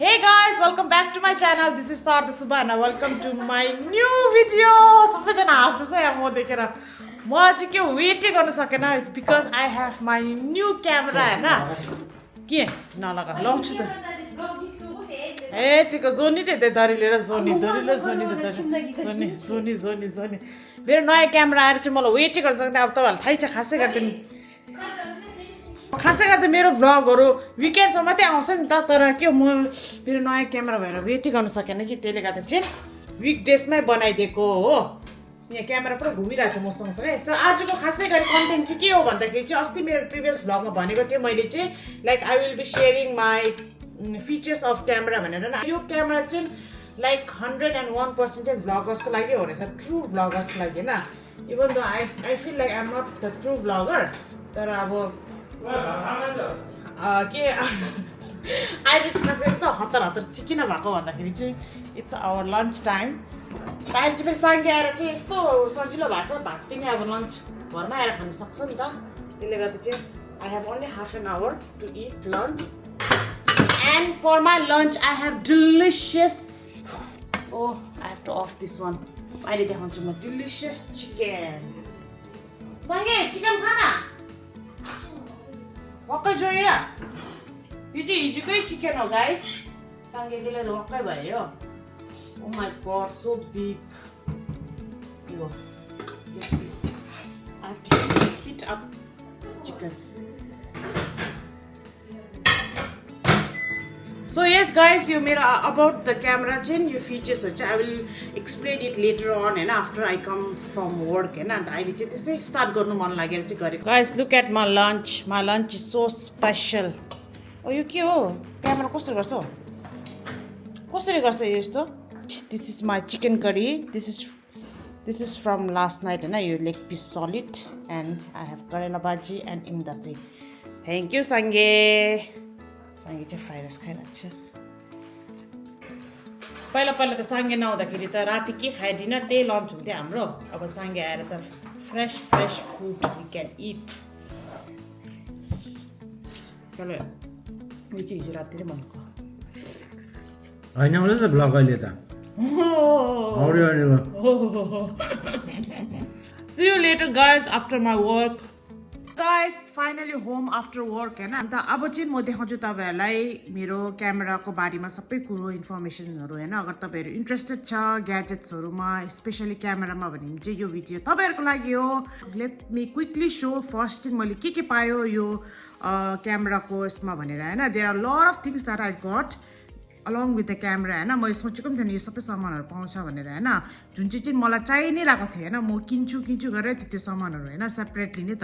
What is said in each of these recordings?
Hey guys, welcome back to my channel. This is Sarda Subhana. Welcome to my new video. सबैजना हाँस्दैछ यहाँ म देखेर म चाहिँ के वेटै गर्न सकेन because I have my new camera हैन के नलगा लाउँछु त ए तिको जोनी त दरी लिएर जोनी मेरो नयाँ क्यामेरा आएर चाहिँ मलाई वेटै गर्न सक्दैन अब तपाईहरुलाई थाहै छ खासै गर्दा मेरो भ्लगहरु विकेन्डसम्म मात्रै आउँछ नि त तर के म मेरो नयाँ क्यामेरा भएर वेटै गर्न सकेन कि त्यसले गर्दा चाहिँ विकडेजमै बनाइदिएको हो यहाँ क्यामेरा पुरा घुमिरहेछ मसँग है सो आजको खासै गरी कन्टेन्ट चाहिँ के हो भन्दाखेरि चाहिँ अस्ति मेरो प्रिभियस भ्लगमा भनेको थिएँ मैले चाहिँ like I will be sharing my features of camera भनेर यो क्यामेरा चाहिँ लाइक 101% चाहिँ भ्लगर्सको लागि हो रहेछ ट्रु भ्लगर्सको लागि होइन even though I feel like I am not the true vlogger तर अब के अहिले चाहिँ खास यस्तो हतार चाहिँ किन भएको भन्दाखेरि चाहिँ इट्स आवर लन्च टाइम अहिले चाहिँ फेरि सँगै आएर चाहिँ यस्तो सजिलो भएको छ भात पनि अब लन्च घरमा आएर खानु सक्छ नि त त्यसले गर्दा चाहिँ I have only half an hour to eat lunch and for my lunch I have delicious I have two of this one अहिले देखाउँछु म डिलिसियस चिकन सँगै चिकन खाना वाक्कै जो यो चाहिँ हिजोकै चिकन हो गाइस सँगैले वाक्कै भयो oh my god so big यो piece I have to heat up chicken so yes guys यो मेरो अबाउट द क्यामेरा चाहिँ यो फिचर्सहरू चाहिँ I will explain it later on होइन after I come from work होइन अन्त अहिले चाहिँ त्यसै स्टार्ट गर्नु मन लागेर चाहिँ गरेको guys look at my lunch is so special oh यो के हो क्यामेरा कसरी गर्छ यो यस्तो this is my chicken curry this is from last night होइन यो leg piece solid and I have karela bhaji and इमदासी thank you सँगै चाहिँ फ्राइड राइस खाइरहेको छ पहिला त सँगै नहुँदाखेरि त राति के खाए डिनर त्यही लन्च हुन्थ्यो हाम्रो अब सँगै आएर त fresh food we can eat चलो यो चाहिँ हिजो राति भनेको होइन होला ब्लग अहिले त See you later guys after my work. Guys, finally home after work हैन अन्त अब चाहिँ म देखाउँछु तपाईहरुलाई मेरो क्यामेराको बारेमा सबै कुरो इन्फर्मेसनहरु हैन अगर तपाईहरु इन्ट्रेस्टेड छ ग्याजेट्सहरुमा स्पेशली क्यामेरामा भने चाहिँ यो भिडियो तपाईहरुको लागि हो let me quickly show first चाहिँ मैले के पायो यो क्यामेराको यसमा भनेर हैन there are lot of things that I got along with the camera हैन मैले सोचेको पनि थिएन यो सबै सामानहरु पाउँछ भनेर हैन जुन चाहिँ मलाई चाहिए नै रहेको थियो हैन म किन्छु गरेर त्यो सामानहरु हैन सेपरेटली नै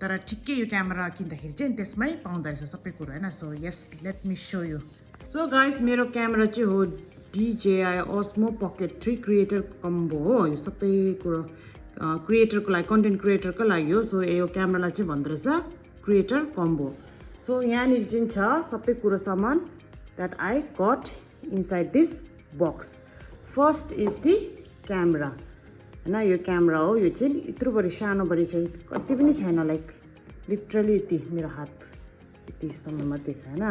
तर ठिक्कै यो क्यामेरा किन्दाखेरि चाहिँ त्यसमै पाउँदा रहेछ सबै कुरो हैन so yes let me show you so guys मेरो क्यामेरा चाहिँ हो DJI Osmo Pocket 3 creator combo हो यो सबै कुरो क्रिएटरको लागि कन्टेन्ट क्रिएटरको लागि हो सो यो क्यामेरालाई चाहिँ भन्दो रहेछ क्रिएटर कम्बो सो यहाँनिर चाहिँ छ सबै कुरो सामान that I got inside this box. First is the camera. हैन यो क्यामेरा हो यो चाहिँ यत्रो बढी सानो बढी चाहिँ कति पनि छैन लाइक लिटरली यति मेरो हात यति सम्म मात्रै छ हैन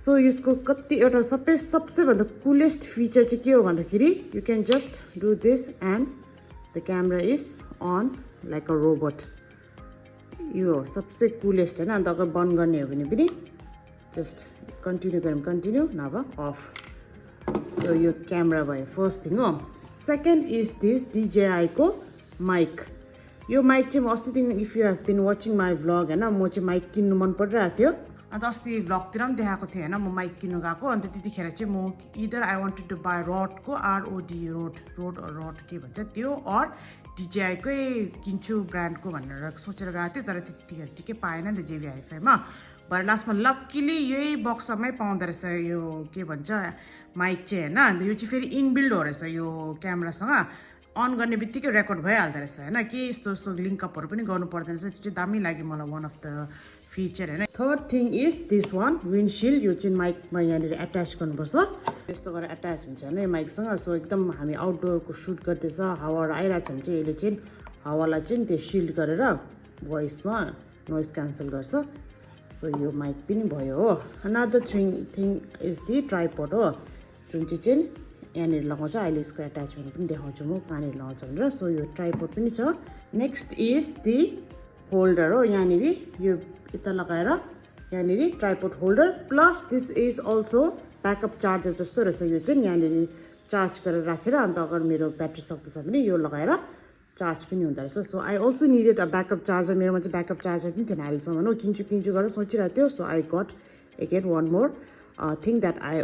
सो यसको कति एउटा सबसे भन्दा कुलेस्ट फिचर चाहिँ के हो भन्दाखेरि you can just do this and the camera is on like a robot यो सबसे कुलेस्ट हैन अन्त अगर बन्द गर्ने हो भने पनि जस्ट कन्टिन्यू गरौँ कन्टिन्यू नभए अफ सो यो क्यामेरा भयो फर्स्ट थिङ हो सेकेन्ड इज दिस DJI को माइक यो माइक चाहिँ म अस्तिदेखि if you have been watching my vlog होइन म चाहिँ माइक किन्नु मन परिरहेको थियो अन्त अस्ति भ्लगतिर पनि देखाएको थिएँ होइन म माइक किन्नु गएको अन्त त्यतिखेर चाहिँ म either I wanted to buy रडको ROD रड के भन्छ त्यो अर DJI कै किन्छु ब्रान्डको भनेर सोचेर गएको थिएँ तर त्यतिखेर ठिकै पाएन नि त JB Hi-Fiमा भरे लास्टमा लक्किली यही बक्समै पाउँदो रहेछ यो के भन्छ माइक चाहिँ होइन अन्त यो चाहिँ फेरि इनबिल्ड हो रहेछ यो क्यामेरासँग अन गर्ने बित्तिकै रेकर्ड भइहाल्दो रहेछ होइन के यस्तो लिङ्कअपहरू पनि गर्नु पर्दैन रहेछ त्यो चाहिँ दामी लाग्यो मलाई वान अफ द फिचर होइन third thing is this one windshield यो चाहिँ माइकमा यहाँनिर एट्याच गर्नुपर्छ यस्तो गरेर एट्याच हुन्छ होइन यो माइकसँग सो एकदम हामी आउटडोरको सुट गर्दैछ हावाहरू आइरहेको छ भने चाहिँ यसले चाहिँ हावालाई चाहिँ त्यो सिल्ड गरेर भोइसमा नोइज क्यान्सल गर्छ सो यो माइक पनि भयो हो another thing is the tripod हो जुन चाहिँ यहाँनिर लगाउँछ अहिले यसको एट्याचमेन्ट पनि देखाउँछु म कहाँनिर लगाउँछ भनेर सो यो ट्राइपोड पनि छ नेक्स्ट इज दि होल्डर हो यहाँनिर यो यता लगाएर यहाँनिर tripod holder plus this is also backup charger जस्तो रहेछ यो चाहिँ यहाँनिर चार्ज गरेर राखेर अन्त अगर मेरो ब्याट्री सक्दैछ भने यो लगाएर चार्ज पनि हुँदो रहेछ so I also needed a backup charger मेरोमा चाहिँ ब्याकअप चार्जर पनि थिएन अहिलेसम्म हो किन्छु गरेर सोचिरहेको थियो so I got again one more thing that I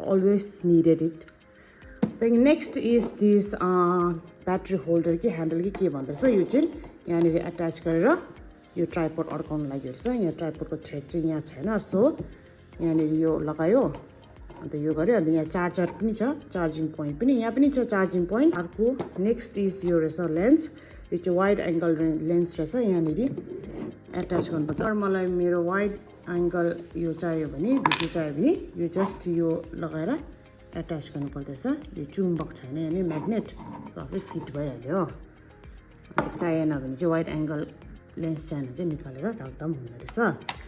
always needed it त्यहाँदेखि next is this battery holder कि ह्यान्डल कि के भन्दो रहेछ यो चाहिँ यहाँनिर एट्याच गरेर यो ट्राइपोड अड्काउनु लागि रहेछ यहाँ ट्राइपोडको थ्रेड चाहिँ यहाँ छैन सो यहाँनिर यो लगायो अन्त यो गऱ्यो अन्त यहाँ चार्जर पनि छ चार्जिङ पोइन्ट पनि यहाँ पनि छ चार्जिङ पोइन्ट अर्को नेक्स्ट इज यो रहेछ लेन्स यो चाहिँ वाइड एङ्गल लेन्स रहेछ यहाँनिर एट्याच गर्नुपर्छ अरू मलाई मेरो वाइड एङ्गल यो चाहियो भने भिडियो चाहियो भने यो जस्ट यो लगाएर एट्याच गर्नुपर्दछ यो चुम्बक छैन यहाँनिर म्याग्नेट सो आफै फिट भइहाल्यो हो अन्त चाहिएन भने चाहिँ वाइड एङ्गल लेन्स चाहिएन चाहिँ निकालेर राख्दा पनि हुँदो रहेछ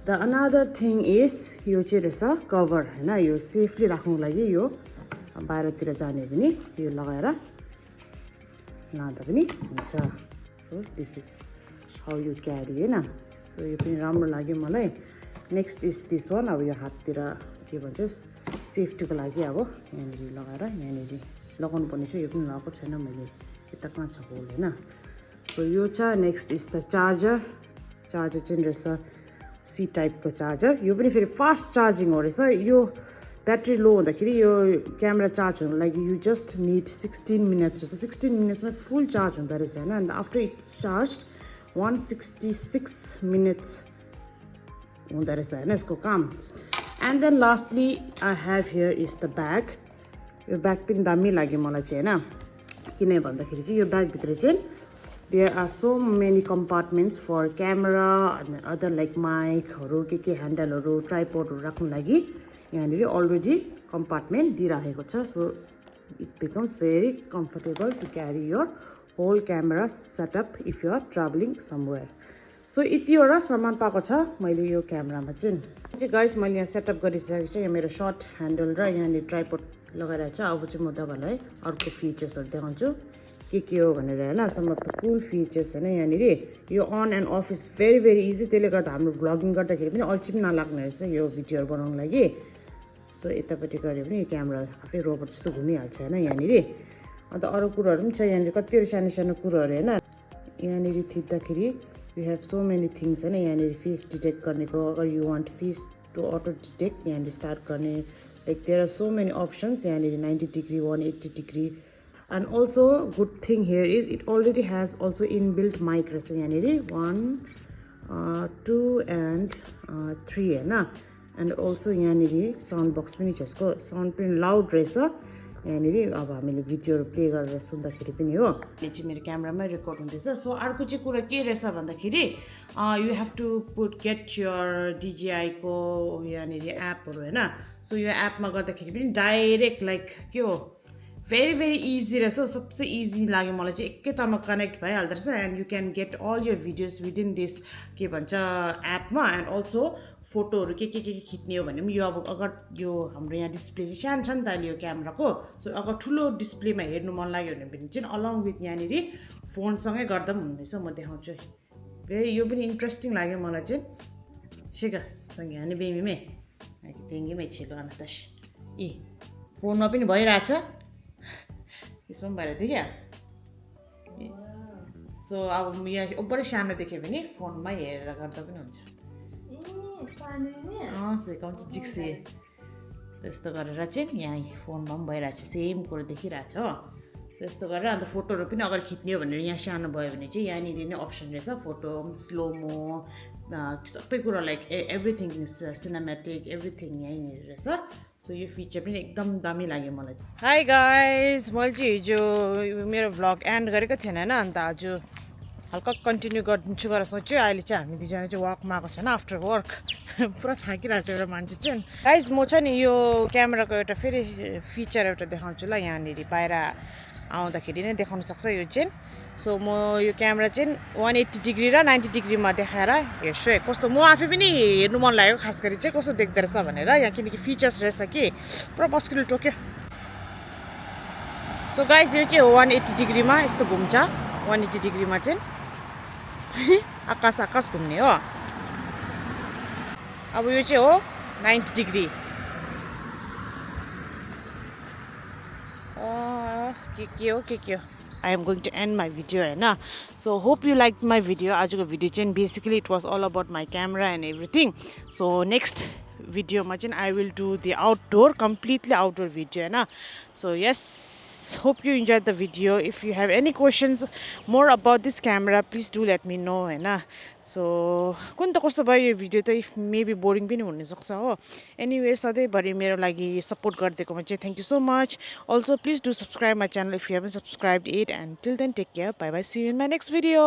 द अनदर थिङ इज यो चाहिँ रहेछ कभर होइन यो सेफली राख्नुको लागि यो बाहिरतिर जाने पनि यो लगाएर लाँदा पनि हुन्छ so this is how you carry होइन सो यो पनि राम्रो लाग्यो मलाई नेक्स्ट इज दिस वान अब यो हाततिर के भन्छ सेफ्टीको लागि अब यहाँनिर लगाएर यहाँनिर लगाउनु पर्ने छ यो पनि लगाएको छैन मैले यता कहाँ छ होल होइन सो यो छ नेक्स्ट इज द चार्जर चाहिँ रहेछ सी टाइपको चार्जर यो पनि फेरि फास्ट चार्जिङ हो रहेछ यो ब्याट्री लो हुँदाखेरि यो क्यामेरा चार्ज हुनुको लागि यु जस्ट निड 16 मिनट्स रहेछ 16 मिनट्समा फुल चार्ज हुँदो रहेछ होइन अन्त आफ्टर इट्स चार्ज 166 मिनट्स हुँदो रहेछ होइन यसको काम and then lastly I have here is the bag यो ब्याग पनि दामी लाग्यो मलाई चाहिँ होइन किन भन्दाखेरि चाहिँ यो ब्यागभित्र चाहिँ there are so many compartments for camera and other like mic के ह्यान्डलहरू ट्राइपोडहरू राख्नु लागि यहाँनिर अलरेडी कम्पार्टमेन्ट दिइराखेको छ so it becomes very comfortable to carry your whole camera setup if you are travelling somewhere so यतिवटा सामान पाएको छ मैले यो क्यामेरामा चाहिँ गाइस मैले यहाँ सेटअप गरिसकेको छु यो मेरो सर्ट ह्यान्डल र यहाँनिर ट्राइपोड लगाइरहेको छ अब चाहिँ म तपाईँहरूलाई अर्को फिचर्सहरू देखाउँछु के हो भनेर होइन some of the cool features होइन यहाँनिर यो on and off is very easy त्यसले गर्दा हाम्रो भ्लगिङ गर्दाखेरि पनि अल्छी पनि नलाग्ने रहेछ यो भिडियोहरू बनाउनु लागि सो यतापट्टि गऱ्यो भने यो क्यामेरा आफै रोबोट जस्तो घुमिहाल्छ होइन यहाँनिर अन्त अरू कुरोहरू पनि छ यहाँनिर कतिवटा सानो कुरोहरू होइन यहाँनिर थिच्दाखेरि you have so many things होइन यहाँनिर फेस डिटेक्ट गर्नेको अगर you want face to auto detect यहाँनिर स्टार्ट गर्ने like there are so many options यहाँनिर 90 degree 180 degree and also good thing here is it already has also inbuilt mic रहेछ यहाँनिर 1 2 and 3 होइन and also यहाँनिर sound box पनि छ यसको साउन्ड पनि लाउड रहेछ यहाँनिर अब हामीले भिडियोहरू प्ले गरेर सुन्दाखेरि पनि हो यो चाहिँ मेरो क्यामेरामै रेकर्ड हुँदैछ सो अर्को चाहिँ कुरा के रहेछ भन्दाखेरि you have to get your डिजिआईको यहाँनिर एपहरू होइन सो यो एपमा गर्दाखेरि पनि डाइरेक्ट लाइक के हो भेरी इजी रहेछ सबसे इजी लाग्यो मलाई चाहिँ एकैतालमा कनेक्ट भइहाल्दो रहेछ and you can get all your videos within this के भन्छ एपमा एन्ड अल्सो फोटोहरू के खिच्ने हो भने पनि यो अब अगर यो हाम्रो यहाँ डिस्प्ले चाहिँ सानो छ नि त अहिले यो क्यामेराको सो अगर ठुलो डिस्प्लेमा हेर्नु मन लाग्यो भने चाहिँ अलङ विथ यहाँनिर फोनसँगै गर्दा पनि हुनेछ म देखाउँछु भेरी यो पनि इन्ट्रेस्टिङ लाग्यो मलाई चाहिँ सिकासँग हाने बेमीमै तेङ्गीमै छिलो अनतस फोनमा पनि भइरहेछ यसमा पनि भइरहेको थियो क्या सो अब यहाँ ओभरै सानो देख्यो भने फोनमा हेरेर गर्दा पनि हुन्छ सिकाउँछ जिक्से यस्तो गरेर चाहिँ यहाँ फोनमा पनि भइरहेछ सेम कुरो देखिरहेछ हो त्यस्तो गरेर अन्त फोटोहरू पनि अगर खिच्ने हो भनेर यहाँ सानो भयो भने चाहिँ यहाँनिर नै अप्सन रहेछ फोटो स्लोमो सबै कुरो लाइक एभ्रिथिङ सिनेमेटिक एभ्रिथिङ यहीँनिर रहेछ सो यो फिचर पनि एकदम दामी लाग्यो मलाई हाई गाइज मैले चाहिँ हिजो मेरो भ्लग एन्ड गरेको थिएन होइन अन्त आज हल्का कन्टिन्यू गर्छु गरेर सोच्यो अहिले चाहिँ हामी दुईजना चाहिँ वकमा आएको छैन आफ्टर वर्क पुरा थाकिरहेको छ एउटा मान्छे चाहिँ गाइज म चाहिँ नि यो क्यामेराको एउटा फेरि फिचर एउटा देखाउँछु ल यहाँनिर बाहिर आउँदाखेरि नै देखाउन सक्छ यो चाहिँ सो म यो क्यामेरा चाहिँ 180 डिग्री र 90 डिग्रीमा देखाएर हेर्छु है कस्तो म आफै पनि हेर्नु मन लाग्यो खास गरी चाहिँ कस्तो देख्दो रहेछ भनेर यहाँ किनकि फिचर्स रहेछ कि पुरा मस्किलो टोक्यो सो गाइस यो के हो 180 डिग्रीमा यस्तो घुम्छ 180 डिग्रीमा चाहिँ आकाश घुम्ने हो अब यो चाहिँ हो 90 डिग्री के हो I am going to end my video होइन so hope you liked my video आजको भिडियो चाहिँ basically it was all about my camera and everything so next भिडियोमा चाहिँ I will do the outdoor completely outdoor video होइन so yes hope you enjoyed the video if you have any questions more about this camera please do let me know होइन so कुन त कस्तो भयो यो video त if maybe boring पनि हुनसक्छ हो एनिवे सधैँभरि मेरो लागि सपोर्ट गरिदिएकोमा चाहिँ thank you so much also please do subscribe my channel if you haven't subscribed it and till then take care bye bye see you in my next video